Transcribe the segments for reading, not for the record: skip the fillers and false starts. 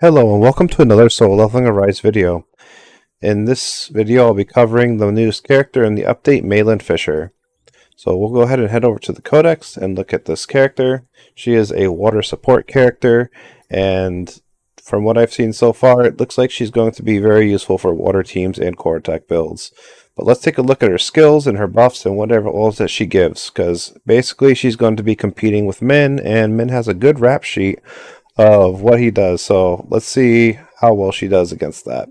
Hello and welcome to another Soul Leveling Arise video. In this video I'll be covering the newest character in the update, Meilin Fisher. So we'll go ahead and head over to the codex and look at this character. She is a water support character, and from what I've seen so far it looks like she's going to be very useful for water teams and core attack builds. But let's take a look at her skills and her buffs and whatever else that she gives, because basically she's going to be competing with Min, and Min has a good rap sheet of what he does. So let's see how well she does against that.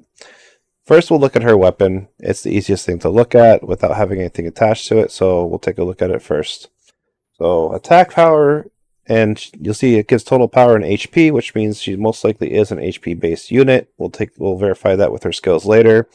First, we'll look at her weapon. It's the easiest thing to look at without having anything attached to it, so we'll take a look at it first. So attack power, and you'll see it gives total power and HP, which means she most likely is an HP based unit. We'll verify that with her skills later.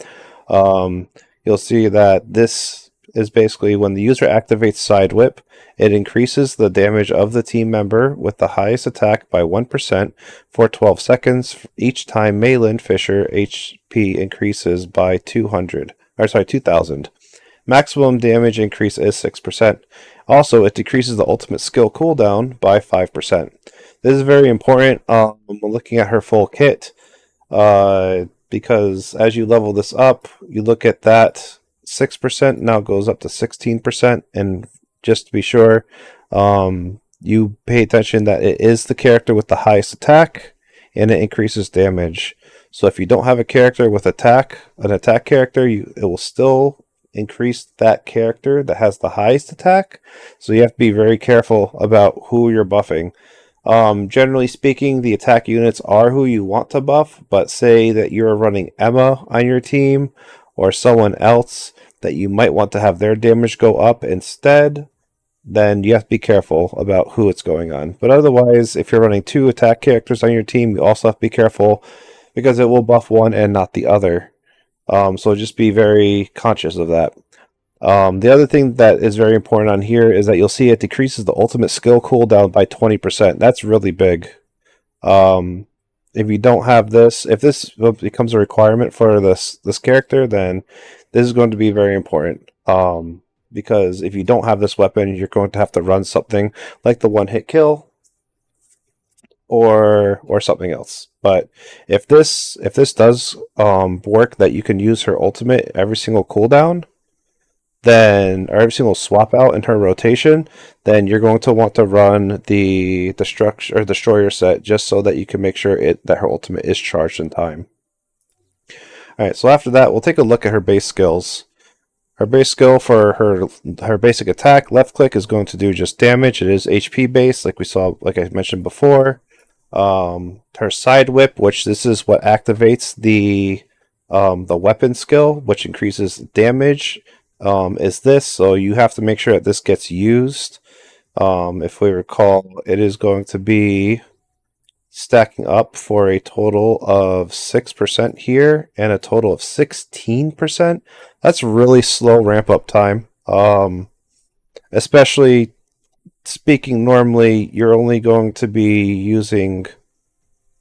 You'll see that this is basically when the user activates Side Whip, it increases the damage of the team member with the highest attack by 1% for 12 seconds each time Meilin Fisher HP increases by 2,000. Maximum damage increase is 6%. Also, it decreases the ultimate skill cooldown by 5%. This is very important when looking at her full kit, because as you level this up, you look at that 6% now goes up to 16%, and just to be sure, you pay attention that it is the character with the highest attack, and it increases damage. So if you don't have a character with an attack character, it will still increase that character that has the highest attack. So you have to be very careful about who you're buffing. Generally speaking, the attack units are who you want to buff, but say that you're running Emma on your team or someone else that you might want to have their damage go up instead, then you have to be careful about who it's going on. But otherwise, if you're running two attack characters on your team, you also have to be careful because it will buff one and not the other. So just be very conscious of that. The other thing that is very important on here is that you'll see it decreases the ultimate skill cooldown by 20%. That's really big. If you don't have this, if this becomes a requirement for this character, then this is going to be very important. Because if you don't have this weapon, you're going to have to run something like the one-hit kill or something else. But if this does work, that you can use her ultimate every single cooldown, then or every single swap out in her rotation, then you're going to want to run the destroyer set just so that you can make sure that her ultimate is charged in time. Alright, so after that, we'll take a look at her base skills. Her base skill for her basic attack, left click, is going to do just damage. It is HP based, like I mentioned before. Her side whip, which this is what activates the weapon skill, which increases damage, is this. So you have to make sure that this gets used. If we recall, it is going to be stacking up for a total of 6% here and a total of 16%. That's really slow ramp up time. Especially speaking normally, you're only going to be using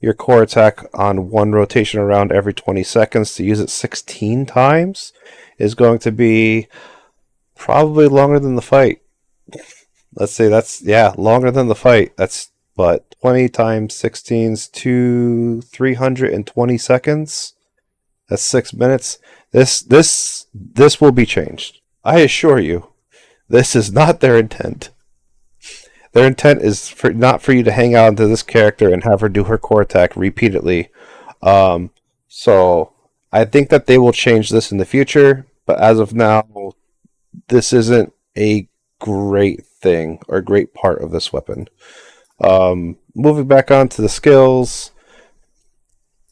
your core attack on one rotation around every 20 seconds. To use it 16 times is going to be probably longer than the fight. Let's say that's, longer than the fight. That's, 20 times 16 is 320 seconds. That's 6 minutes. This will be changed. I assure you, this is not their intent. Their intent is not for you to hang out into this character and have her do her core attack repeatedly. So I think that they will change this in the future, but as of now, this isn't a great thing or a great part of this weapon. Moving back on to the skills,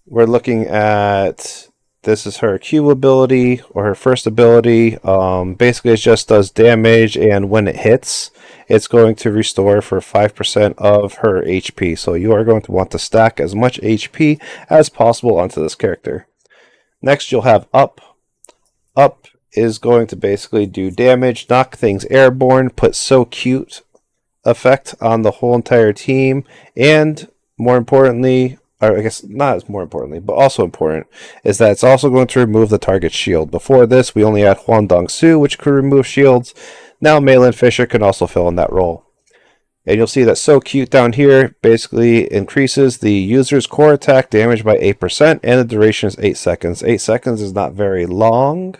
we're looking at, this is her Q ability, or her first ability. Basically it just does damage, and when it hits, it's going to restore for 5% of her HP. So you are going to want to stack as much HP as possible onto this character. Next you'll have up. Up is going to basically do damage, knock things airborne, put So Cute effect on the whole entire team, and more importantly, or I guess not as more importantly, but also important, is that it's also going to remove the target's shield. Before this, we only had Huang Dong-su, which could remove shields. Now Meilin Fisher can also fill in that role. And you'll see that So Cute down here basically increases the user's core attack damage by 8%, and the duration is 8 seconds. 8 seconds is not very long,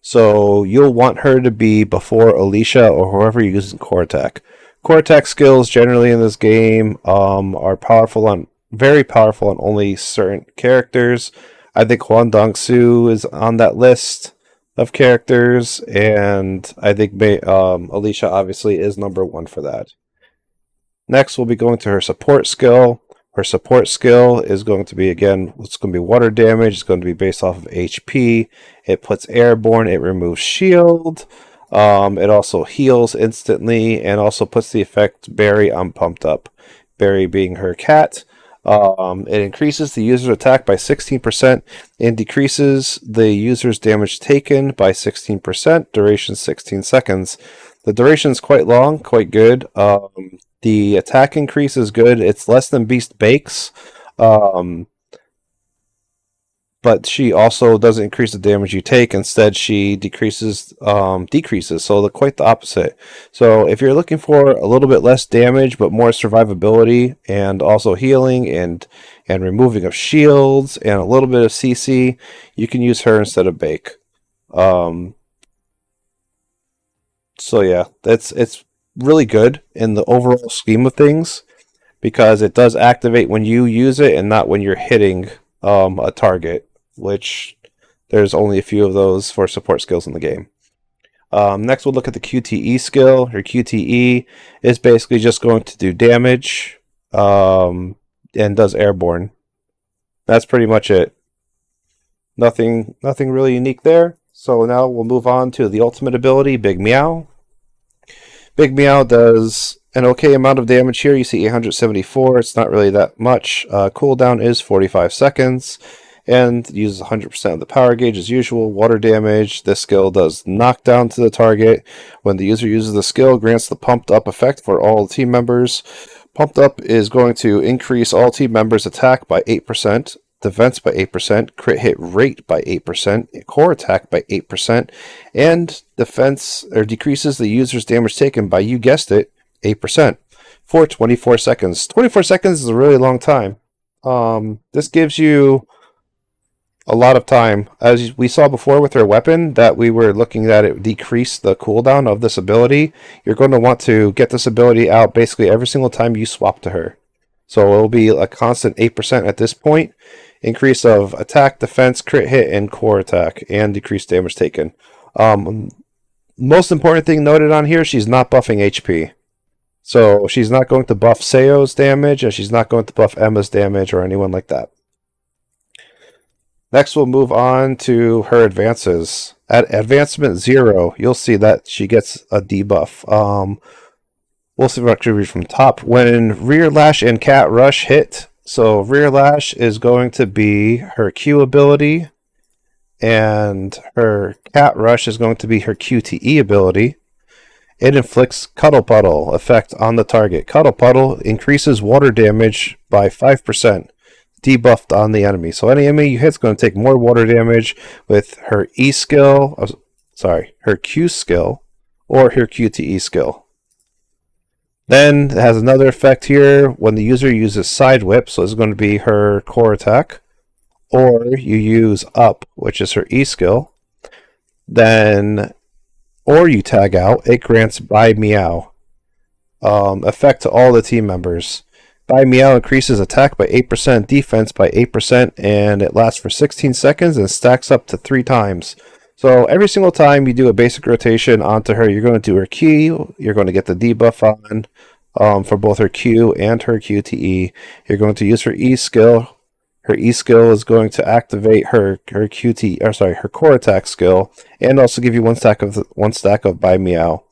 so you'll want her to be before Alicia or whoever you're using core attack. Core attack skills generally in this game are very powerful on only certain characters. I think Huan Dong-su is on that list of characters, and I think Alicia obviously is number one for that. Next, we'll be going to her support skill. Her support skill is going to be, again, it's going to be water damage. It's going to be based off of HP. It puts airborne. It removes shield. It also heals instantly and also puts the effect Berry on Pumped Up. Berry being her cat. It increases the user's attack by 16% and decreases the user's damage taken by 16%. Duration 16 seconds. The duration is quite long, quite good. The attack increase is good. It's less than Beast Bakes, but she also doesn't increase the damage you take. Instead, she decreases. So quite the opposite. So if you're looking for a little bit less damage but more survivability and also healing and removing of shields and a little bit of CC, you can use her instead of Bake. So yeah, it's really good in the overall scheme of things because it does activate when you use it and not when you're hitting a target, which there's only a few of those for support skills in the game. Next, we'll look at the QTE skill. Her QTE is basically just going to do damage and does airborne. That's pretty much it. Nothing really unique there. So now we'll move on to the ultimate ability, Big Meow. Big Meow does an okay amount of damage here. You see 874. It's not really that much. Cooldown is 45 seconds and uses 100% of the power gauge as usual. Water damage. This skill does knockdown to the target. When the user uses the skill, grants the pumped up effect for all team members. Pumped up is going to increase all team members' attack by 8%. Defense by 8%, crit hit rate by 8%, core attack by 8%, and defense or decreases the user's damage taken by, you guessed it, 8% for 24 seconds. 24 seconds is a really long time. This gives you a lot of time. As we saw before with her weapon, that we were looking at it decrease the cooldown of this ability. You're going to want to get this ability out basically every single time you swap to her. So it will be a constant 8% at this point. Increase of attack, defense, crit hit, and core attack, and decreased damage taken. Most important thing noted on here, she's not buffing HP. So she's not going to buff Seo's damage, and she's not going to buff Emma's damage or anyone like that. Next, we'll move on to her advances. At advancement 0, you'll see that she gets a debuff. We'll see if I can read from top. When Rear Lash and Cat Rush hit, so Rear Lash is going to be her Q ability, and her Cat Rush is going to be her QTE ability. It inflicts Cuddle Puddle effect on the target. Cuddle Puddle increases water damage by 5%, debuffed on the enemy. So any enemy you hit is going to take more water damage with her E skill, her Q skill, or her QTE skill. Then it has another effect here when the user uses Side Whip, so this is going to be her core attack, or you use Up, which is her E skill. Then, or you tag out, it grants By Meow effect to all the team members. By Meow increases attack by 8%, defense by 8%, and it lasts for 16 seconds and stacks up to 3 times. So every single time you do a basic rotation onto her, you're going to do her Q, you're going to get the debuff on for both her Q and her QTE. You're going to use her E skill. Her E skill is going to activate her core attack skill, and also give you one stack of By Meow.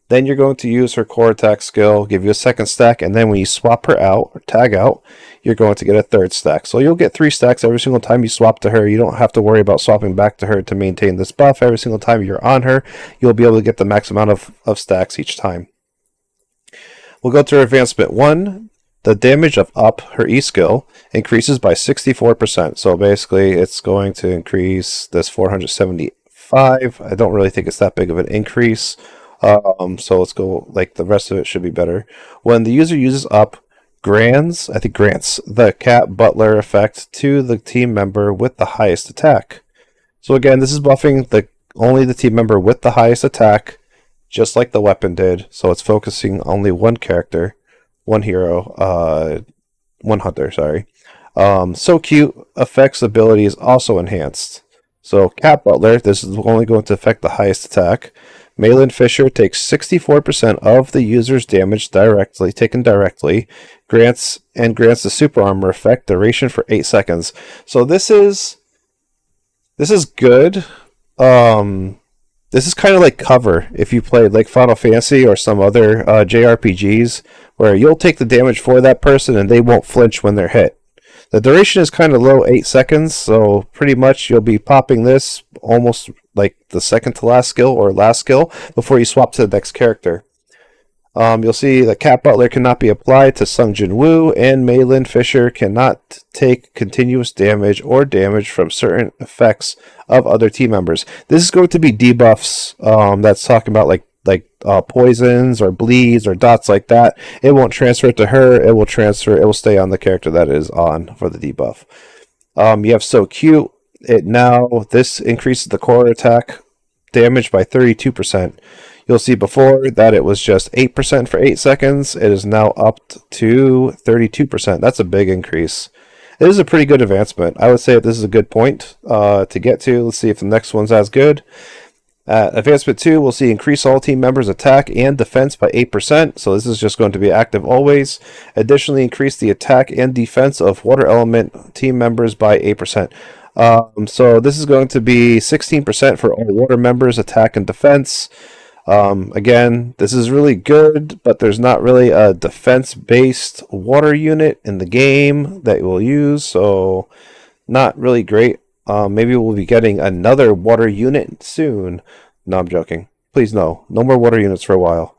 Then you're going to use her core attack skill, give you a second stack, and then when you swap her out, or tag out, you're going to get a third stack. So you'll get 3 stacks every single time you swap to her. You don't have to worry about swapping back to her to maintain this buff. Every single time you're on her, you'll be able to get the max amount of stacks each time. We'll go to advancement 1. The damage of Up, her E skill, increases by 64%. So basically, it's going to increase this 475. I don't really think it's that big of an increase. So let's go, like, the rest of it should be better. When the user uses up grants the cat butler effect to the team member with the highest attack. So again, this is buffing only the team member with the highest attack, just like the weapon did. So it's focusing only one character, one hero, one hunter, sorry. So cute effects ability is also enhanced. So Cat Butler, this is only going to affect the highest attack. Meilin Fisher takes 64% of the user's damage taken directly, grants the super armor effect duration for 8 seconds. So this is good. This is kind of like cover if you played like Final Fantasy or some other JRPGs, where you'll take the damage for that person and they won't flinch when they're hit. The duration is kind of low, 8 seconds, so pretty much you'll be popping this almost like the second to last skill or last skill before you swap to the next character. You'll see that Cat Butler cannot be applied to Sung Jin Woo, and Meilin Fisher cannot take continuous damage or damage from certain effects of other team members. This is going to be debuffs that's talking about like poisons or bleeds or dots like that. It won't transfer to her. It will stay on the character that is on for the debuff. You have So Cute. This increases the core attack damage by 32%. You'll see before that it was just 8% for 8 seconds. It is now up to 32%. That's a big increase. It is a pretty good advancement. I would say that this is a good point to get to. Let's see if the next one's as good. Advancement 2, we'll see increase all team members' attack and defense by 8%. So this is just going to be active always. Additionally, increase the attack and defense of water element team members by 8%. So this is going to be 16% for all water members' attack and defense. Again, this is really good, but there's not really a defense-based water unit in the game that we'll use, so not really great. Maybe we'll be getting another water unit soon. No, I'm joking. Please no more water units for a while.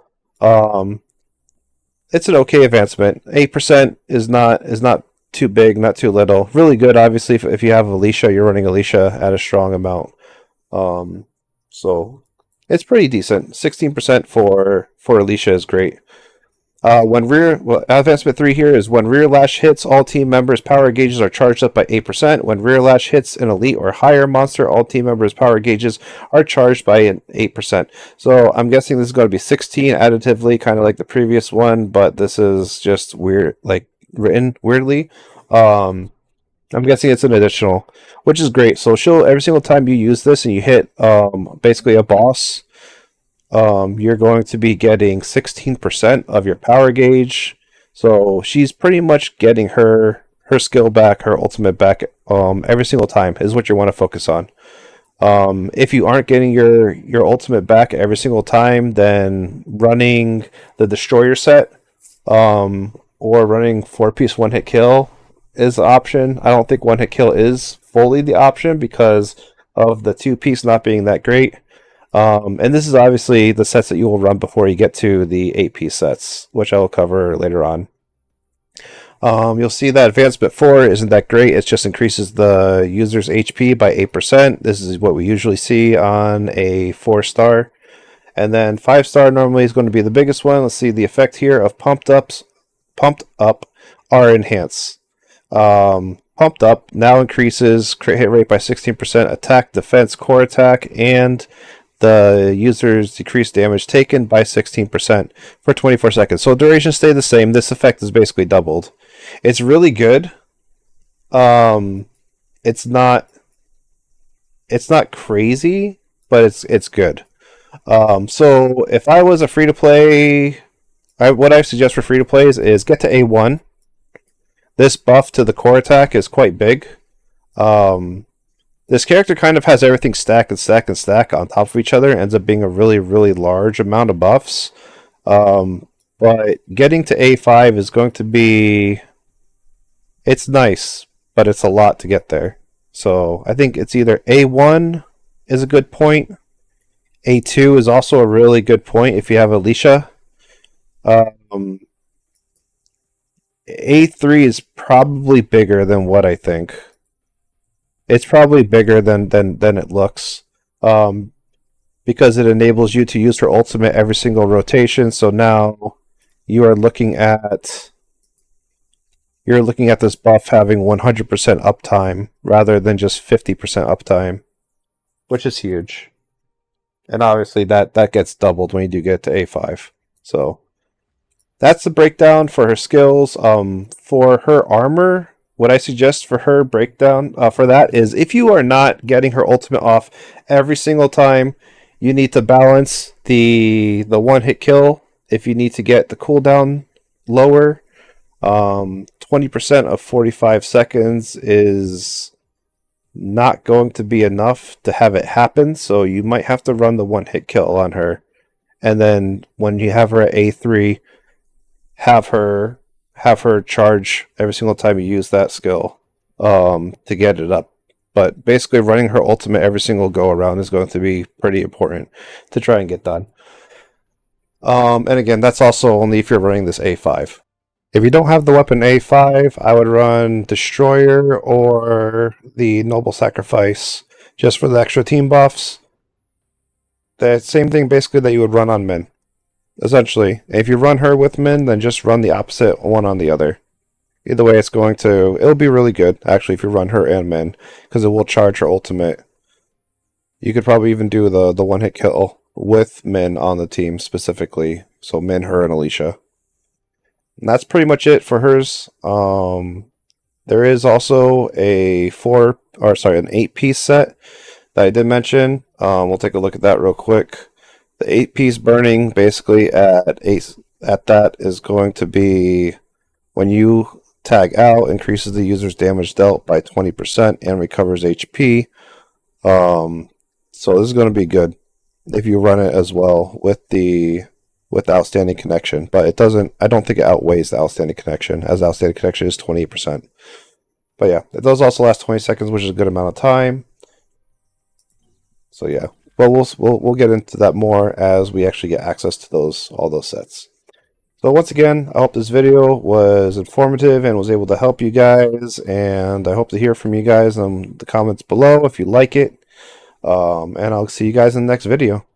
It's an okay advancement. 8% is not too big, not too little. Really good, obviously, if you have Alicia, you're running Alicia at a strong amount. So it's pretty decent. 16% for Alicia is great. Advancement 3 here is when rear lash hits, all team members' power gauges are charged up by 8%. When rear lash hits an elite or higher monster, all team members' power gauges are charged by 8%. So I'm guessing this is going to be 16 additively, kind of like the previous one, but this is just weird, like written weirdly. I'm guessing it's an additional, which is great. So every single time you use this and you hit basically a boss, you're going to be getting 16% of your power gauge. So she's pretty much getting her skill back, her ultimate back every single time is what you want to focus on. If you aren't getting your ultimate back every single time, then running the destroyer set or running 4-piece one-hit kill is the option. I don't think one-hit kill is fully the option because of the 2-piece not being that great. And this is obviously the sets that you will run before you get to the 8-piece sets, which I will cover later on. You'll see that advancement 4 isn't that great. It just increases the user's HP by 8%. This is what we usually see on a 4-star. And then 5-star normally is going to be the biggest one. Let's see the effect here of pumped up are enhanced. Pumped up now increases crit hit rate by 16%, attack, defense, core attack, and the user's decreased damage taken by 16% for 24 seconds. So duration stay the same. This effect is basically doubled. It's really good. It's not crazy, but it's good. So if I was a free to play, what I suggest for free to plays is get to A1. This buff to the core attack is quite big. This character kind of has everything stack and stack and stack on top of each other. It ends up being a really, really large amount of buffs. But getting to A5 is going to be... It's nice, but it's a lot to get there. So I think it's either A1 is a good point. A2 is also a really good point if you have Alicia. A3 is probably bigger than what I think. It's probably bigger than it looks. because it enables you to use her ultimate every single rotation. So now you are looking at this buff having 100% uptime rather than just 50% uptime, which is huge. And obviously that gets doubled when you do get to A5. So that's the breakdown for her skills. For her armor, what I suggest for her breakdown for that is if you are not getting her ultimate off every single time, you need to balance the one hit kill. If you need to get the cooldown lower, 20% of 45 seconds is not going to be enough to have it happen. So you might have to run the one hit kill on her, and then when you have her at A3, have her charge every single time you use that skill to get it up. But basically, running her ultimate every single go around is going to be pretty important to try and get done. And again, that's also only if you're running this A5. If you don't have the weapon A5, I would run Destroyer or the Noble Sacrifice just for the extra team buffs. The same thing basically that you would run on Min. Essentially, if you run her with Min, then just run the opposite one on the other. Either way, it'll be really good, actually, if you run her and Min, because it will charge her ultimate. You could probably even do the one-hit kill with Min on the team specifically. So Min, her, and Alicia. And that's pretty much it for hers. There is also an 8-piece set that I did mention. We'll take a look at that real quick. The 8-piece burning basically at that is going to be when you tag out, increases the user's damage dealt by 20% and recovers HP. So this is going to be good if you run it as well with the outstanding connection, but I don't think it outweighs the outstanding connection, as outstanding connection is 28%. But yeah, it does also last 20 seconds, which is a good amount of time. So yeah, but we'll get into that more as we actually get access to all those sets. So once again, I hope this video was informative and was able to help you guys, and I hope to hear from you guys in the comments below if you like it. And I'll see you guys in the next video.